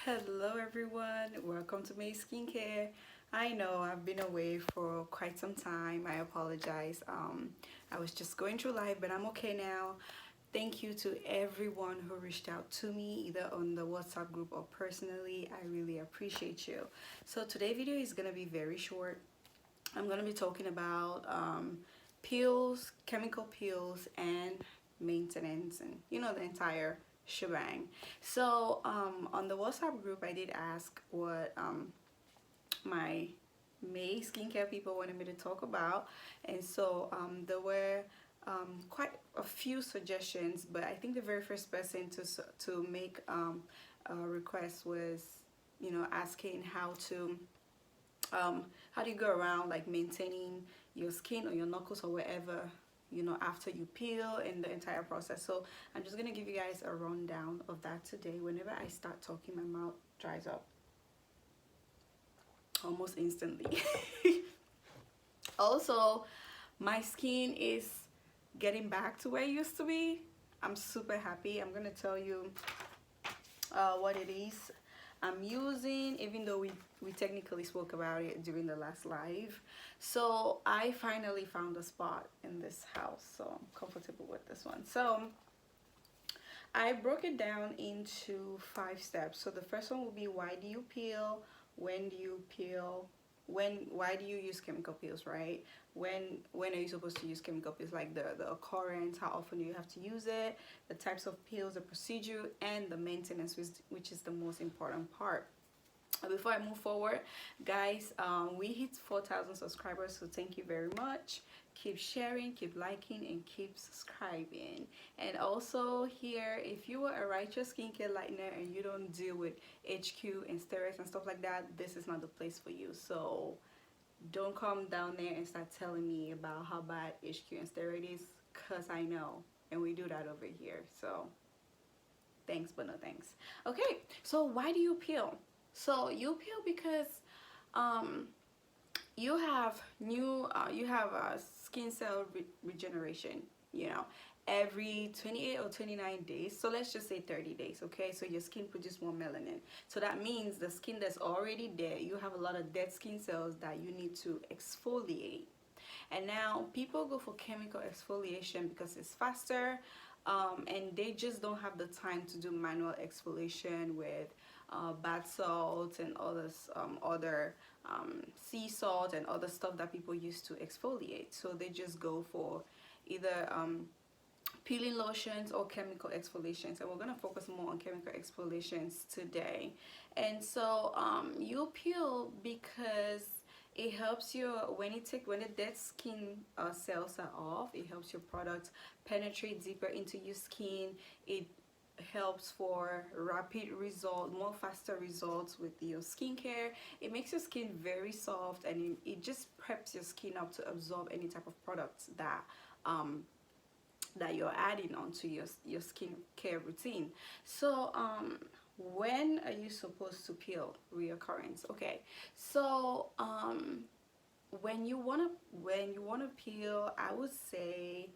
Hello everyone, welcome to May Skincare. I know I've been away for quite some time. I apologize. I was just going through life, but I'm okay now. Thank you to everyone who reached out to me either on the WhatsApp group or personally. I really appreciate you. So today's video is gonna be very short. I'm gonna be talking about peels, chemical peels, and maintenance, and the entire shebang. So on the WhatsApp group, I did ask what my May skincare people wanted me to talk about, and so there were quite a few suggestions, but I think the very first person to make a request was asking how do you go around like maintaining your skin or your knuckles or wherever after you peel and the entire process. So I'm just gonna give you guys a rundown of that today. Whenever I start talking, my mouth dries up almost instantly. Also, my skin is getting back to where it used to be. I'm super happy. I'm gonna tell you what it is I'm using, even though we technically spoke about it during the last live. So I finally found a spot in this house, so I'm comfortable with this one. So I broke it down into 5 steps. So the first one will be, why do you peel, when do you peel, why do you use chemical peels, right? When are you supposed to use chemical peels, like the occurrence, how often do you have to use it, the types of peels, the procedure, and the maintenance, which is the most important part. Before I move forward, guys, we hit 4,000 subscribers, so thank you very much. Keep sharing, keep liking, and keep subscribing. And also here, if you are a righteous skincare lightener and you don't deal with HQ and steroids and stuff like that, this is not the place for you. So don't come down there and start telling me about how bad HQ and steroid is, because I know, and we do that over here. So thanks, but no thanks. Okay, so why do you peel? So you peel because you have skin cell regeneration, every 28 or 29 days. So let's just say 30 days, okay? So your skin produces more melanin. So that means the skin that's already dead, you have a lot of dead skin cells that you need to exfoliate. And now people go for chemical exfoliation because it's faster, and they just don't have the time to do manual exfoliation with bath salts and other sea salt and other stuff that people use to exfoliate. So they just go for either peeling lotions or chemical exfoliations, and we're going to focus more on chemical exfoliations today. And so you peel because it helps you when the dead skin cells are off. It helps your product penetrate deeper into your skin. It helps for rapid result, more faster results with your skincare. It makes your skin very soft, and it just preps your skin up to absorb any type of products that you're adding onto your skincare routine. So when are you supposed to peel? Reoccurrence. Okay, so when you wanna peel, I would say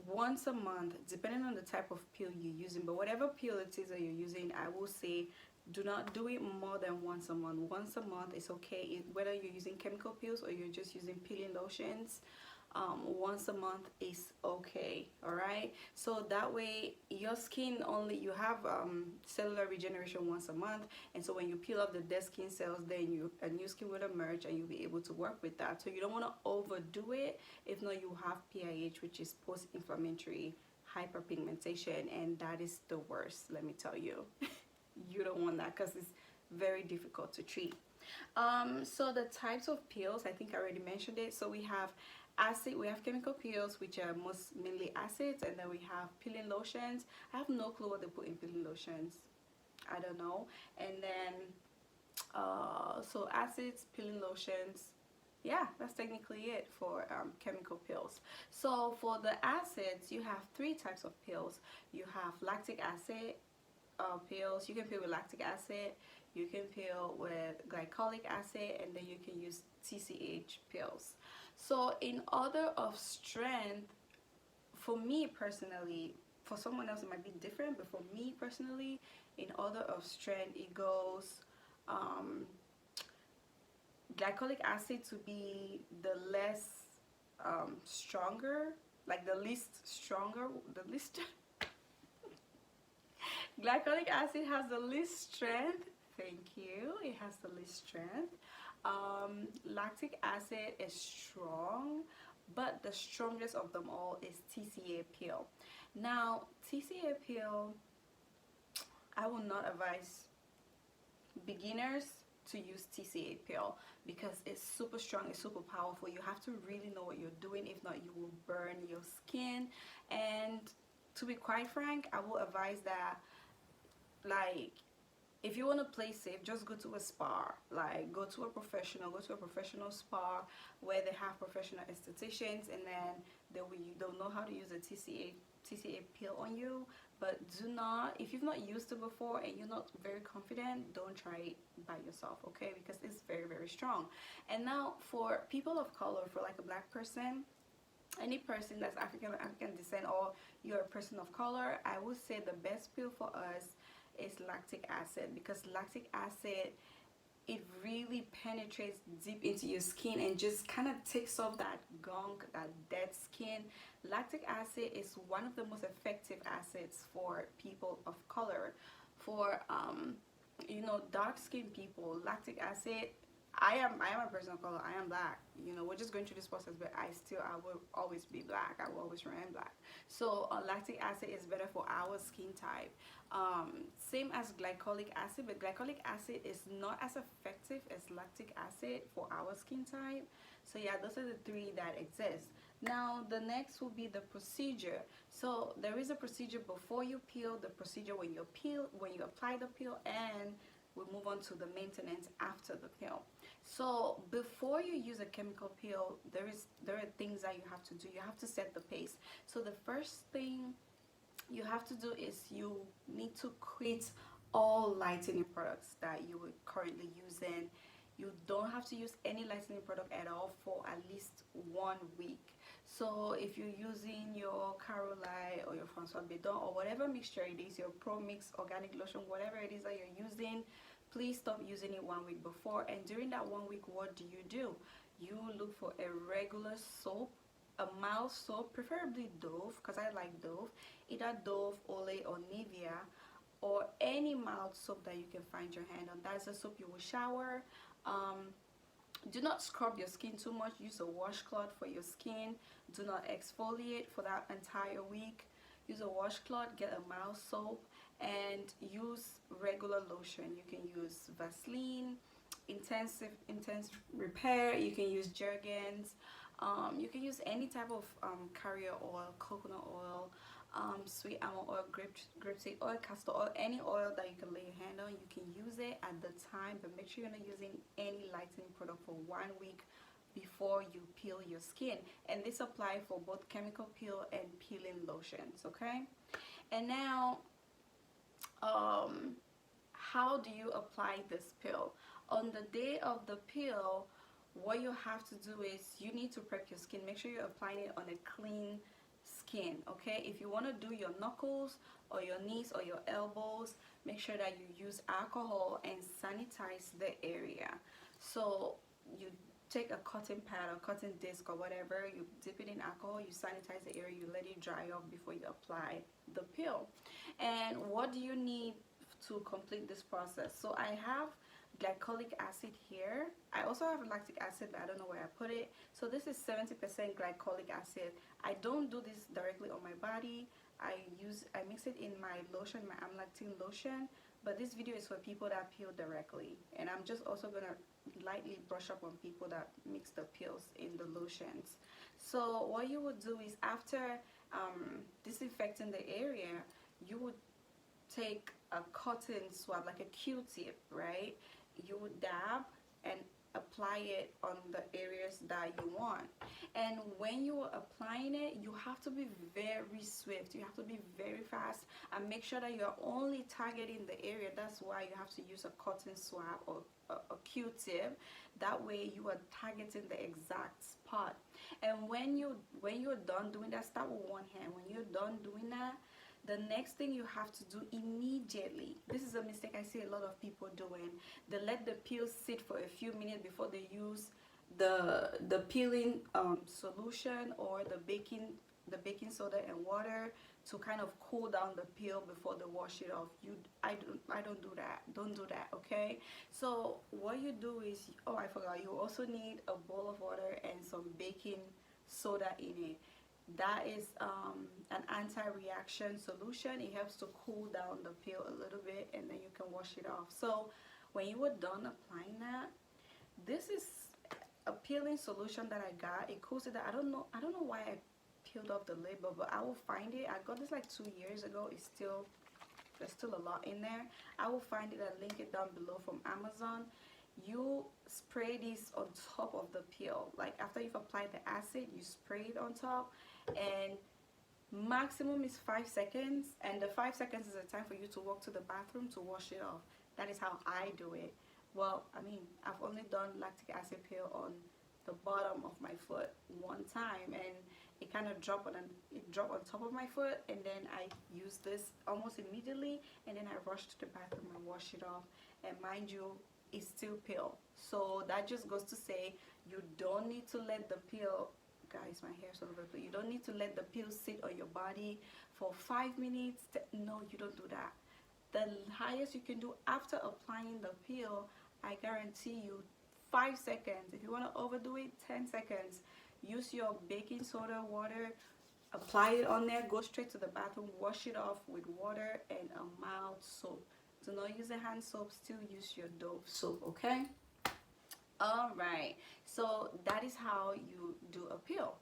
once a month, depending on the type of peel you're using. But whatever peel it is that you're using, I will say do not do it more than once a month. Once a month is okay, whether you're using chemical peels or you're just using peeling lotions. Once a month is okay. All right, so that way your skin you have cellular regeneration once a month, and so when you peel off the dead skin cells, then a new skin will emerge and you'll be able to work with that. So you don't want to overdo it. If not, you have PIH, which is post-inflammatory hyperpigmentation, and that is the worst, let me tell you. You don't want that because it's very difficult to treat. So the types of peels, I think I already mentioned it. So we have chemical peels, which are mainly acids, and then we have peeling lotions. I have no clue what they put in peeling lotions, I don't know. And then so acids, peeling lotions, yeah, that's technically it for chemical peels. So for the acids, you have 3 types of peels. You have lactic acid peels. You can peel with lactic acid, you can peel with glycolic acid, and then you can use TCH peels. So in order of strength, for me personally, for someone else it might be different, but for me personally, in order of strength, it goes glycolic acid to be the less stronger, like the least stronger, the least glycolic acid has the least strength. Thank you. It has the least strength. Lactic acid is strong, but the strongest of them all is TCA pill. Now, TCA pill, I will not advise beginners to use TCA pill because it's super strong, it's super powerful. You have to really know what you're doing. If not, you will burn your skin. And to be quite frank, I will advise that, like, if you want to play safe, just go to a spa. Like, go to a professional spa where they have professional estheticians, and then they'll know how to use a TCA pill on you. But do not, if you've not used it before and you're not very confident, don't try it by yourself, okay? Because it's very, very strong. And now for people of color, for like a black person, any person that's African descent, or you're a person of color, I would say the best pill for us is lactic acid, because lactic acid, it really penetrates deep into your skin and just kind of takes off that gunk, that dead skin. Lactic acid is one of the most effective acids for people of color. For you know, dark skinned people, lactic acid, I am a person of color, I am black, you know, we're just going through this process, but I will always be black, I will always remain black. So lactic acid is better for our skin type. Same as glycolic acid, but glycolic acid is not as effective as lactic acid for our skin type. So yeah, those are the three that exist. Now the next will be the procedure. So there is a procedure before you peel, the procedure when you apply the peel, and we'll move on to the maintenance after the peel. So before you use a chemical peel, there are things that you have to do. You have to set the pace. So the first thing you have to do is you need to quit all lightening products that you were currently using. You don't have to use any lightening product at all for at least 1 week. So if you're using your Carolite or your François Bedon or whatever mixture it is, your Pro Mix organic lotion, whatever it is that you're using, please stop using it 1 week before. And during that 1 week, what do? You look for a regular soap, a mild soap, preferably Dove, because I like Dove, either Dove, Olay, or Nivea, or any mild soap that you can find your hand on. That's the soap you will shower. Do not scrub your skin too much. Use a washcloth for your skin. Do not exfoliate for that entire week. Use a washcloth, get a mild soap, and use regular lotion. You can use Vaseline, intense repair, you can use Jergens, you can use any type of carrier oil, coconut oil, sweet almond oil, grapeseed oil, castor oil, any oil that you can lay your hand on. You can use it at the time, but make sure you're not using any lightening product for 1 week before you peel your skin. And this applies for both chemical peel and peeling lotions, okay? And now how do you apply this peel? On the day of the peel, what you have to do is you need to prep your skin. Make sure you're applying it on a clean skin, okay? If you want to do your knuckles or your knees or your elbows, make sure that you use alcohol and sanitize the area. So you take a cotton pad or cotton disc or whatever, you dip it in alcohol, you sanitize the area, you let it dry off before you apply the peel. And what do you need to complete this process? So I have glycolic acid here. I also have lactic acid, but I don't know where I put it. So this is 70% glycolic acid. I don't do this directly on my body. I mix it in my lotion, my Amlactine lotion, but this video is for people that peel directly, and I'm just also gonna lightly brush up on people that mix the peels in the lotions. So what you would do is, after disinfecting the area, you would take a cotton swab, like a Q-tip, right? You would dab and apply it on the areas that you want. And when you are applying it, you have to be very swift. You have to be very fast and make sure that you're only targeting the area. That's why you have to use a cotton swab or a Q-tip. That way you are targeting the exact spot. And when you're done doing that, start with one hand. When you're done doing that, The next thing you have to do immediately, this is a mistake I see a lot of people doing. They let the peel sit for a few minutes before they use the peeling solution or the baking soda and water to kind of cool down the peel before they wash it off. I don't do that. Don't do that, okay? So what you do is, oh, I forgot, you also need a bowl of water and some baking soda in it. That is an anti-reaction solution. It helps to cool down the peel a little bit, and then you can wash it off. So when you were done applying that, this is a peeling solution that I got. It cools it down. I don't know why I peeled off the label, but I will find it. I got this like 2 years ago. There's still a lot in there. I will find it and link it down below from Amazon. You spray this on top of the peel. Like after you've applied the acid, you spray it on top, and maximum is 5 seconds, and the 5 seconds is the time for you to walk to the bathroom to wash it off. That is how I do it. Well, I mean, I've only done lactic acid peel on the bottom of my foot one time, and it kind of dropped on top of my foot, and then I used this almost immediately, and then I rushed to the bathroom and washed it off. And mind you, it's still peel. So that just goes to say you don't need to let the peel, guys, my hair's all over the place. You don't need to let the peel sit on your body for 5 minutes. No, you don't do that. The highest you can do after applying the peel, I guarantee you, 5 seconds. If you want to overdo it, 10 seconds. Use your baking soda, water, apply it on there, go straight to the bathroom, wash it off with water and a mild soap. Do not use a hand soap, still use your Dove soap, okay? Alright, so that is how you do a peel.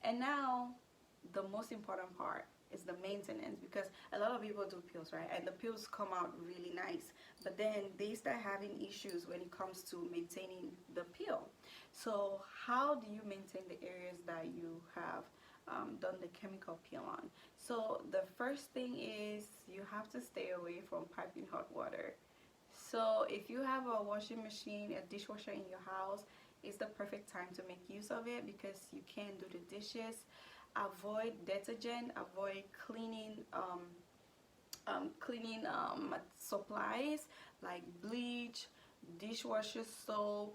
And now, the most important part is the maintenance, because a lot of people do peels, right? And the peels come out really nice, but then they start having issues when it comes to maintaining the peel. So how do you maintain the areas that you have done the chemical peel on? So the first thing is you have to stay away from piping hot water. So if you have a washing machine, a dishwasher in your house, it's the perfect time to make use of it, because you can do the dishes. Avoid detergent, avoid cleaning supplies like bleach, dishwasher soap,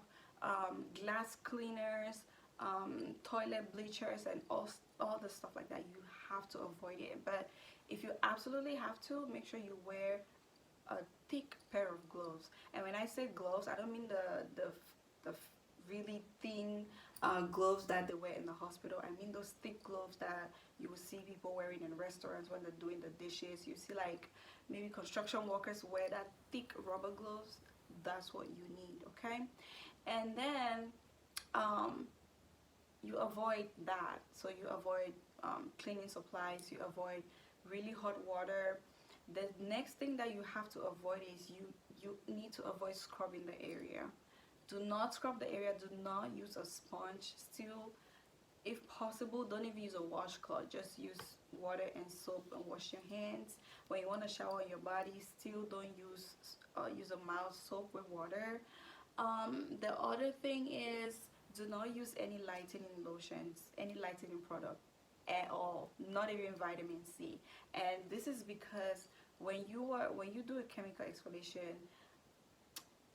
glass cleaners, toilet bleachers, and all the stuff like that. You have to avoid it. But if you absolutely have to, make sure you wear a thick pair of gloves. And when I say gloves, I don't mean the really thin gloves that they wear in the hospital. I mean those thick gloves that you will see people wearing in restaurants when they're doing the dishes. You see like maybe construction workers wear that thick rubber gloves. That's what you need, okay? And then you avoid that. So you avoid cleaning supplies, you avoid really hot water. The next thing that you have to avoid is you need to avoid scrubbing the area. Do not scrub the area. Do not use a sponge. Still, if possible, don't even use a washcloth. Just use water and soap and wash your hands. When you want to shower your body, still don't use a mild soap with water. The other thing is, do not use any lightening lotions, any lightening product at all, not even vitamin C. And this is because when you do a chemical exfoliation,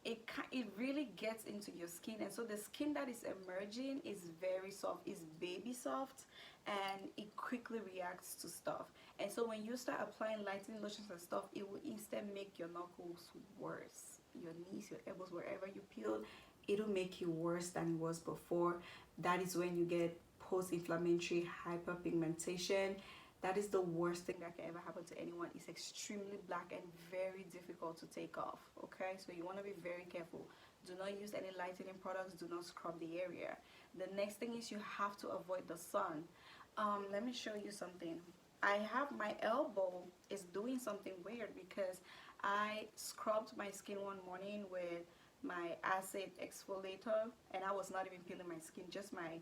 it really gets into your skin, and so the skin that is emerging is very soft, is baby soft, and it quickly reacts to stuff. And so when you start applying lightening lotions and stuff, it will instantly make your knuckles worse, your knees, your elbows, wherever you peel, it'll make you worse than it was before. That is when you get post-inflammatory hyperpigmentation. That is the worst thing that can ever happen to anyone. It's extremely black and very difficult to take off, okay? So you want to be very careful. Do not use any lightening products. Do not scrub the area. The next thing is you have to avoid the sun. Let me show you something. I have my elbow is doing something weird because I scrubbed my skin one morning with my acid exfoliator, and I was not even peeling my skin, just my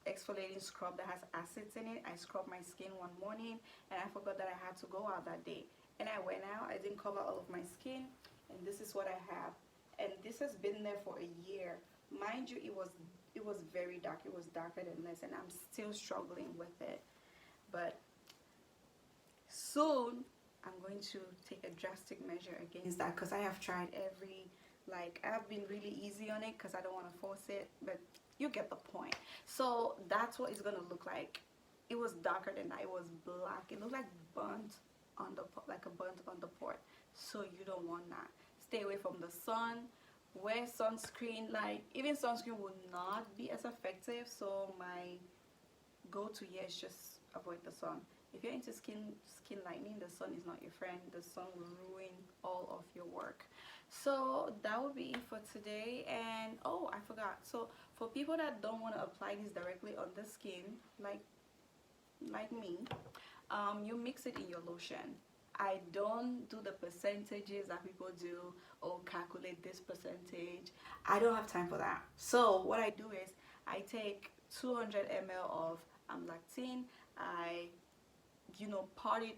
exfoliating scrub that has acids in it. I scrubbed my skin one morning and I forgot that I had to go out that day, and I went out. I didn't cover all of my skin, and this is what I have. And this has been there for a year. Mind you, it was very dark. It was darker than this, and I'm still struggling with it. But soon I'm going to take a drastic measure against that, because I have tried every, like, I've been really easy on it because I don't want to force it, but you get the point. So that's what it's gonna look like. It was darker than that. It was black. It looked like burnt on the, like a burnt on the port. So you don't want that. Stay away from the sun. Wear sunscreen. Like, even sunscreen will not be as effective. So my go-to here is just avoid the sun. If you're into skin lightening, the sun is not your friend. The sun will ruin all of your work. So that would be it for today. And oh, I forgot. So for people that don't want to apply this directly on the skin, like me, you mix it in your lotion. I don't do the percentages that people do, or calculate this percentage. I don't have time for that. So what I do is I take 200 ml of lactine. I part it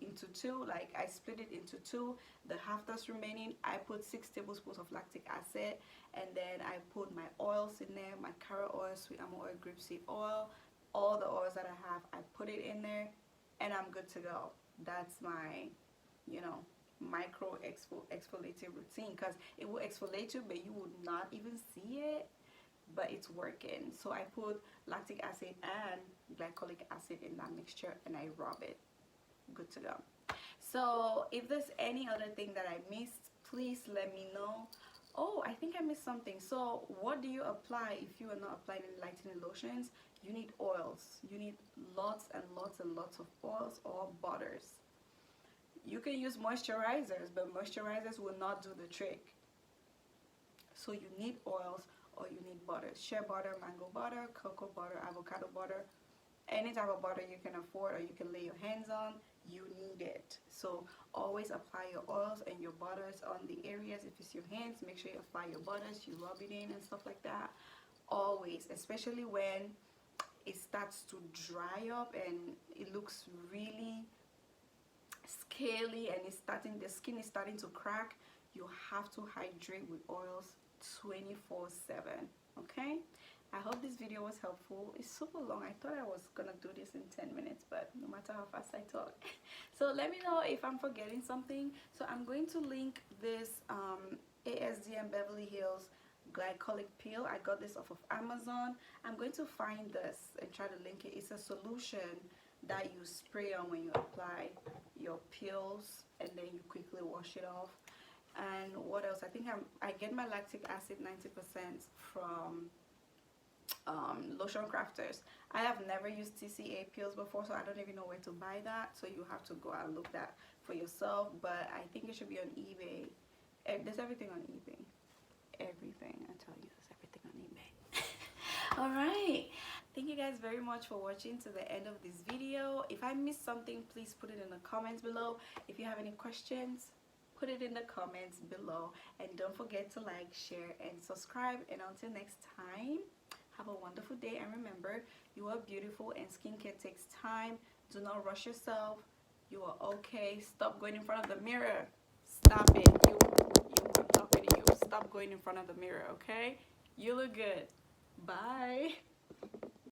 into two, like I split it into two. The half that's remaining, I put 6 tablespoons of lactic acid, and then I put my oils in there, my carrot oil, sweet almond oil, grapeseed oil, all the oils that I have. I put it in there and I'm good to go. That's my micro exfoliating routine, because it will exfoliate you but you would not even see it, but it's working. So I put lactic acid and glycolic acid in that mixture and I rub it. Good to go. So if there's any other thing that I missed, please let me know. Oh, I think I missed something. So what do you apply if you are not applying any lightening lotions? You need oils. You need lots and lots and lots of oils or butters. You can use moisturizers, but moisturizers will not do the trick. So you need oils or you need butters. Shea butter, mango butter, cocoa butter, avocado butter, any type of butter you can afford or you can lay your hands on, you need it. So always apply your oils and your butters on the areas. If it's your hands, make sure you apply your butters, you rub it in and stuff like that. Always, especially when it starts to dry up and it looks really scaly and the skin is starting to crack, you have to hydrate with oils 24/7. Okay, I hope this video was helpful. It's super long. I thought I was gonna do this in 10 minutes, but no matter how fast I talk. So let me know if I'm forgetting something. So I'm going to link this ASDM Beverly Hills glycolic peel. I got this off of Amazon. I'm going to find this and try to link it. It's a solution that you spray on when you apply your peels, and then you quickly wash it off. And what else? I think I get my lactic acid 90% from Lotion Crafters. I have never used TCA peels before, so I don't even know where to buy that. So you have to go and look that for yourself. But I think it should be on eBay. There's everything on eBay. Everything, I tell you, there's everything on eBay. All right. Thank you guys very much for watching to the end of this video. If I missed something, please put it in the comments below. If you have any questions, put it in the comments below. And don't forget to like, share, and subscribe. And until next time, have a wonderful day. And remember, you are beautiful and skincare takes time. Do not rush yourself. You are okay. Stop going in front of the mirror. Stop it. I'm talking to you. Stop going in front of the mirror, okay? You look good. Bye.